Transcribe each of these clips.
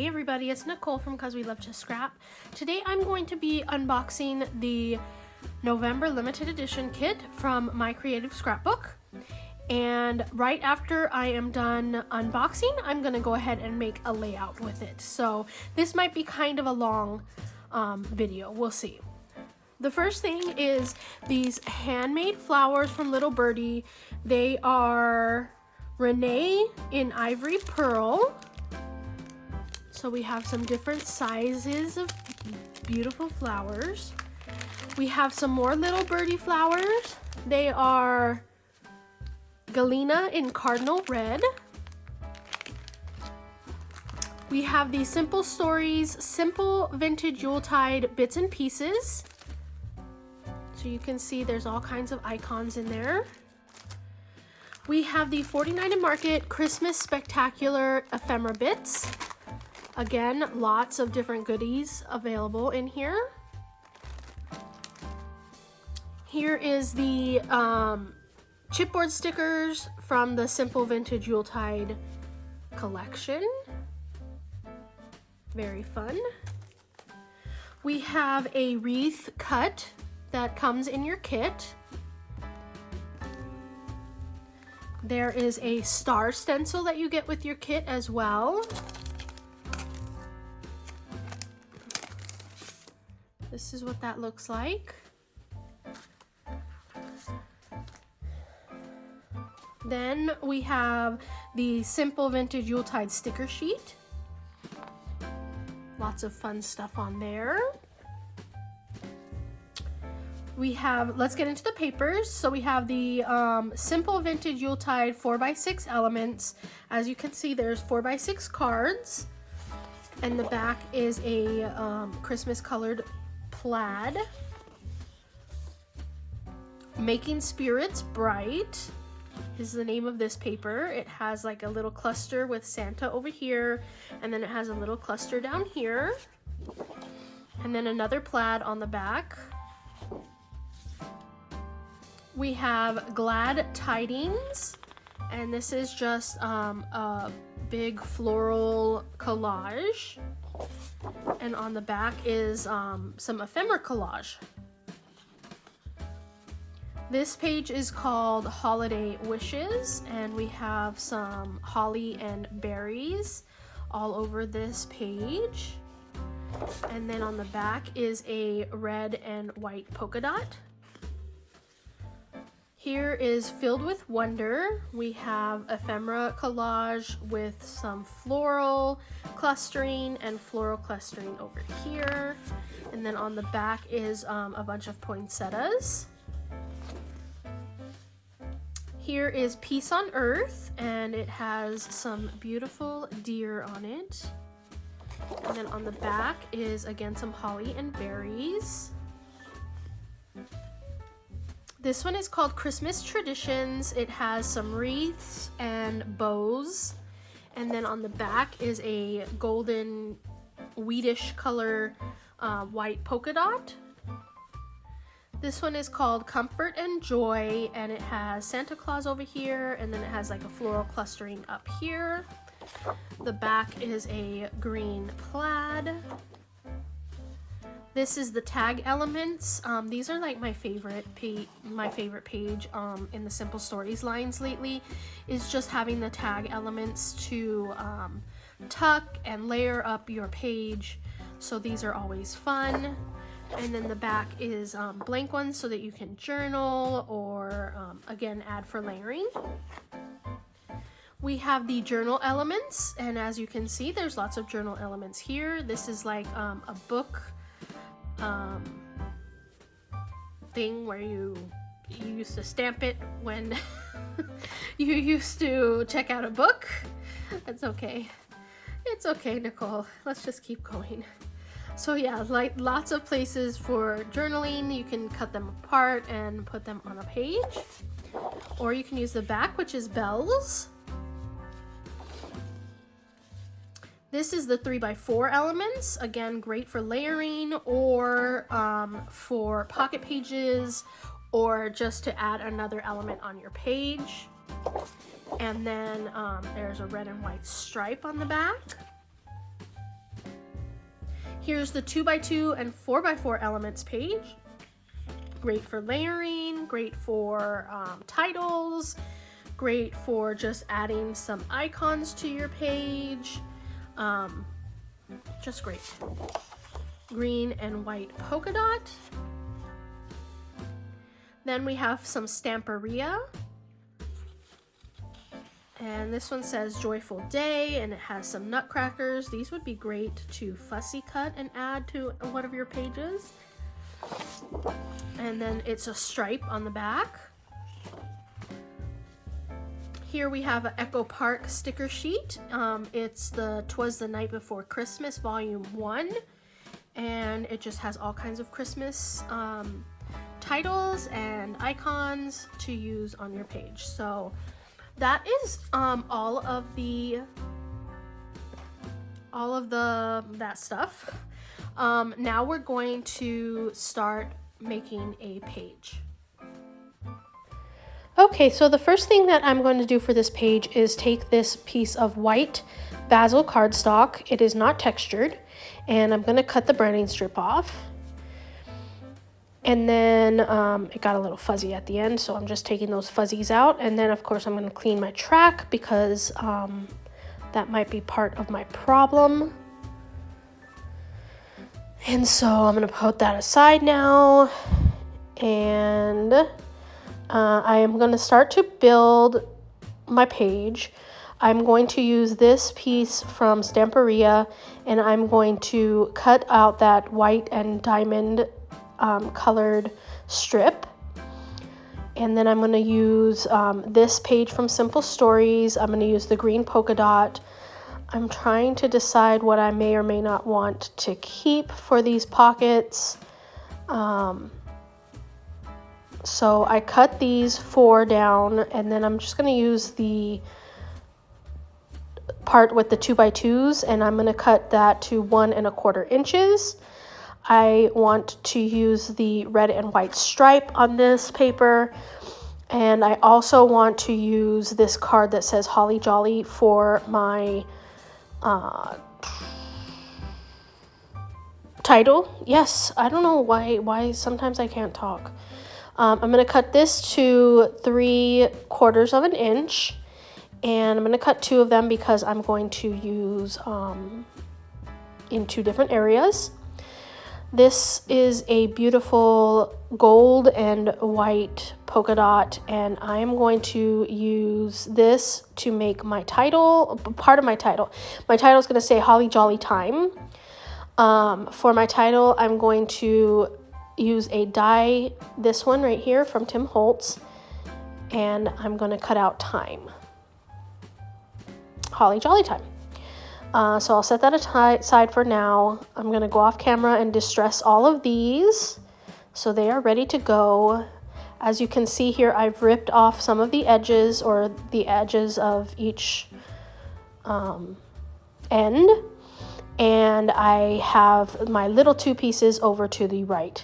Hey everybody, it's Nicole from Cause We Love to Scrap. Today I'm going to be unboxing the November limited edition kit from my creative scrapbook. And right after I am done unboxing, I'm gonna go ahead and make a layout with it. So this might be kind of a long video, we'll see. The first thing is these handmade flowers from Little Birdie. They are Renee in Ivory Pearl. So we have some different sizes of beautiful flowers. We have some more Little Birdie flowers. They are Galena in Cardinal Red. We have the Simple Stories Simple Vintage Yuletide Bits and Pieces. So you can see there's all kinds of icons in there. We have the 49 & Market Christmas Spectacular Ephemera Bits. Again, lots of different goodies available in here. Here is the chipboard stickers from the Simple Vintage Yuletide collection. Very fun. We have a wreath cut that comes in your kit. There is a star stencil that you get with your kit as well. This is what that looks like. Then we have the Simple Vintage Yuletide sticker sheet. Lots of fun stuff on there. We have, let's get into the papers. So we have the Simple Vintage Yuletide 4x6 elements. As you can see, there's 4x6 cards. And the back is a Christmas colored plaid. Making Spirits Bright is the name of this paper. It has like a little cluster with Santa over here, and then it has a little cluster down here, and then another plaid on the back. We have Glad Tidings, and this is just a big floral collage. And on the back is some ephemera collage. This page is called Holiday Wishes, and we have some holly and berries all over this page. And then on the back is a red and white polka dot. Here is Filled with Wonder. We have ephemera collage with some floral clustering and floral clustering over here. And then on the back is a bunch of poinsettias. Here is Peace on Earth, and it has some beautiful deer on it. And then on the back is again some holly and berries. This one is called Christmas Traditions. It has some wreaths and bows. And then on the back is a golden wheatish color white polka dot. This one is called Comfort and Joy, and it has Santa Claus over here, and then it has like a floral clustering up here. The back is a green plaid. This is the tag elements. These are like my favorite page in the Simple Stories lines lately, is just having the tag elements to tuck and layer up your page. So these are always fun. And then the back is blank ones so that you can journal or again add for layering. We have the journal elements, and as you can see, there's lots of journal elements here. This is like a book thing where you used to stamp it when you used to check out a book. That's okay. It's okay, Nicole. Let's just keep going. So yeah, like lots of places for journaling. You can cut them apart and put them on a page. Or you can use the back, which is bells. This is the 3x4 elements. Again, great for layering or for pocket pages, or just to add another element on your page. And then there's a red and white stripe on the back. Here's the 2x2 and 4x4 elements page. Great for layering, great for titles, great for just adding some icons to your page. Just great. Green and white polka dot. Then we have some Stamperia. And this one says Joyful Day, and it has some nutcrackers. These would be great to fussy cut and add to one of your pages. And then it's a stripe on the back. Here we have an Echo Park sticker sheet. It's the 'Twas the Night Before Christmas, Volume 1. And it just has all kinds of Christmas titles and icons to use on your page. So that is all of that stuff. Now we're going to start making a page. Okay, so the first thing that I'm going to do for this page is take this piece of white basil cardstock. It is not textured, and I'm going to cut the branding strip off. And then it got a little fuzzy at the end, so I'm just taking those fuzzies out. And then, of course, I'm going to clean my track because that might be part of my problem. And so I'm going to put that aside now. And I am going to start to build my page. I'm going to use this piece from Stamperia, and I'm going to cut out that white and diamond colored strip. And then I'm going to use this page from Simple Stories. I'm going to use the green polka dot. I'm trying to decide what I may or may not want to keep for these pockets. So I cut these 4 down, and then I'm just going to use the part with the 2x2s, and I'm going to cut that to 1 1/4 inches. I want to use the red and white stripe on this paper, and I also want to use this card that says Holly Jolly for my title. Yes, I don't know why sometimes I can't talk. I'm going to cut this to 3/4 inch, and I'm going to cut 2 of them because I'm going to use in 2 different areas. This is a beautiful gold and white polka dot, and I'm going to use this to make my title, part of my title. My title is going to say Holly Jolly Time. For my title, I'm going to use a die, this one right here from Tim Holtz, and I'm going to cut out time. Holly Jolly Time. So I'll set that aside for now. I'm going to go off camera and distress all of these so they are ready to go. As you can see here, I've ripped off some of the edges, or the edges of each end, and I have my little 2 pieces over to the right.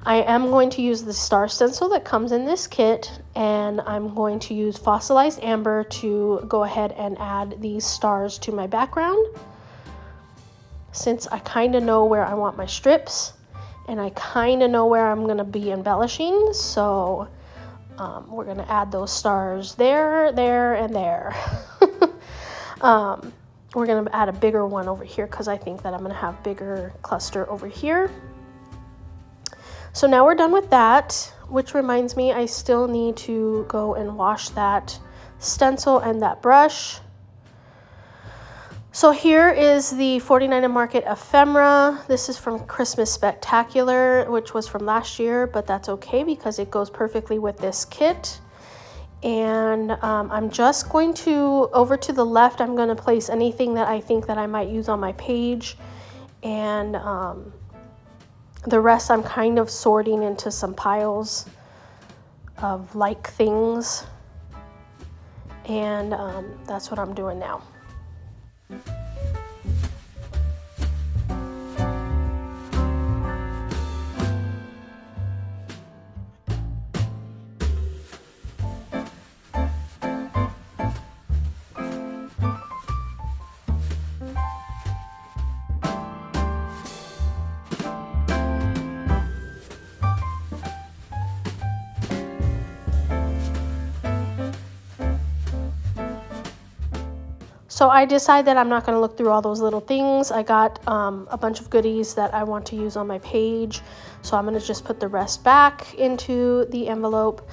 I am going to use the star stencil that comes in this kit, and I'm going to use fossilized amber to go ahead and add these stars to my background. Since I kind of know where I want my strips, and I kind of know where I'm going to be embellishing, so we're going to add those stars there, there, and there. We're going to add a bigger one over here because I think that I'm going to have bigger cluster over here. So now we're done with that, which reminds me I still need to go and wash that stencil and that brush. So here is the 49 and Market ephemera. This is from Christmas Spectacular, which was from last year, but that's okay because it goes perfectly with this kit. And I'm just going to, over to the left, I'm going to place anything that I think that I might use on my page. And the rest I'm kind of sorting into some piles of like things. And that's what I'm doing now. So I decided that I'm not going to look through all those little things. I got a bunch of goodies that I want to use on my page. So I'm going to just put the rest back into the envelope.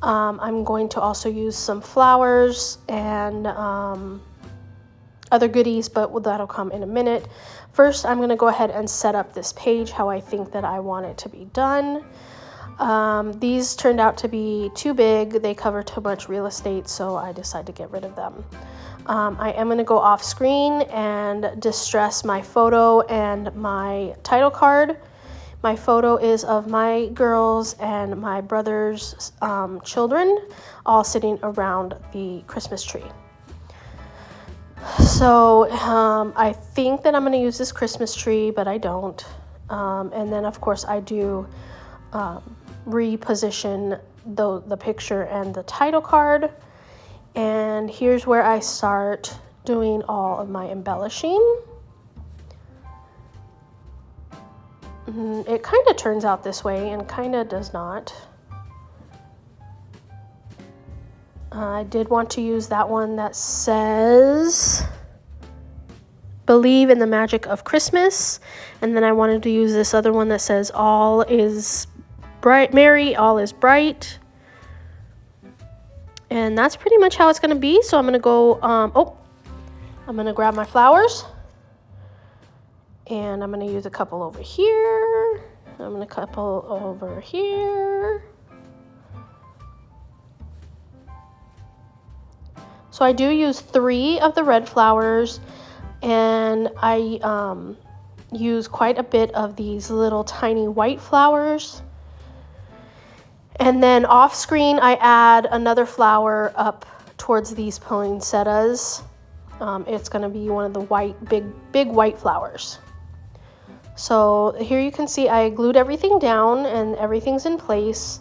I'm going to also use some flowers and other goodies, but that'll come in a minute. First, I'm going to go ahead and set up this page how I think that I want it to be done. These turned out to be too big. They cover too much real estate, so I decided to get rid of them. I am going to go off screen and distress my photo and my title card. My photo is of my girls and my brother's children all sitting around the Christmas tree. So I think that I'm going to use this Christmas tree, but I don't. And then, of course, I do reposition the picture and the title card. And here's where I start doing all of my embellishing. It kind of turns out this way and kind of does not. I did want to use that one that says "Believe in the Magic of Christmas," and then I wanted to use this other one that says "All is bright, merry, all is bright." And that's pretty much how it's going to be. So I'm going to go, I'm going to grab my flowers. And I'm going to use a couple over here. I'm going to couple over here. So I do use 3 of the red flowers. And I use quite a bit of these little tiny white flowers. And then off screen, I add another flower up towards these poinsettias. It's going to be one of the big white flowers. So here you can see I glued everything down and everything's in place.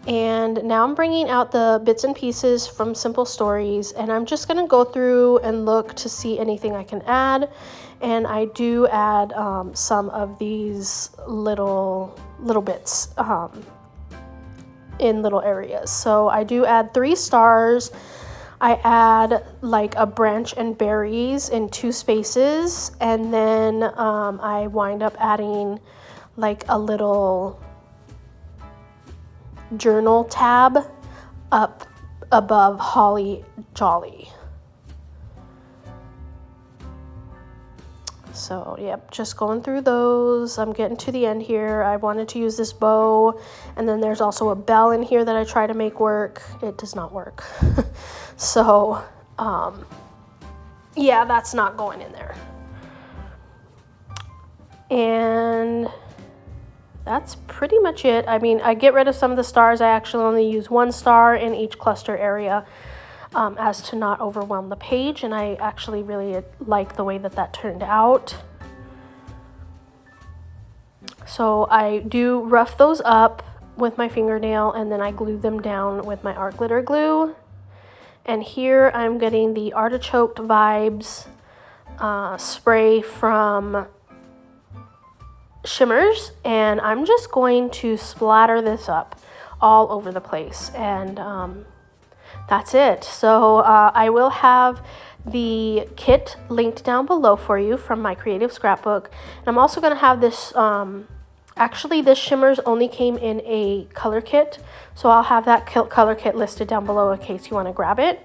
And now I'm bringing out the bits and pieces from Simple Stories, and I'm just going to go through and look to see anything I can add. And I do add some of these little bits in little areas. So I do add 3 stars. I add like a branch and berries in 2 spaces, and then I wind up adding like a little journal tab up above Holly Jolly. So, yep, just going through those. I'm getting to the end here. I wanted to use this bow, and then there's also a bell in here that I try to make work. It does not work. So, yeah, that's not going in there. And that's pretty much it. I mean, I get rid of some of the stars. I actually only use 1 star in each cluster area as to not overwhelm the page. And I actually really like the way that turned out. So I do rough those up with my fingernail, and then I glue them down with my art glitter glue. And here I'm getting the Artichoke Vibes spray from Shimmers, and I'm just going to splatter this up all over the place, and that's it. So I will have the kit linked down below for you from my creative scrapbook, and I'm also going to have this actually this Shimmers only came in a color kit, so I'll have that color kit listed down below in case you want to grab it.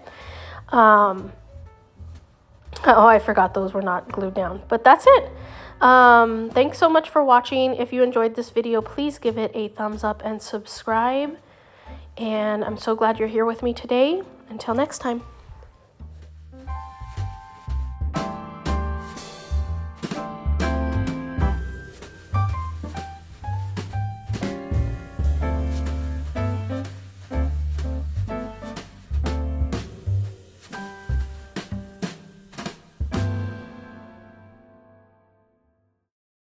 Oh, I forgot those were not glued down, but that's it. Thanks so much for watching. If you enjoyed this video, please give it a thumbs up and subscribe. And I'm so glad you're here with me today. Until next time.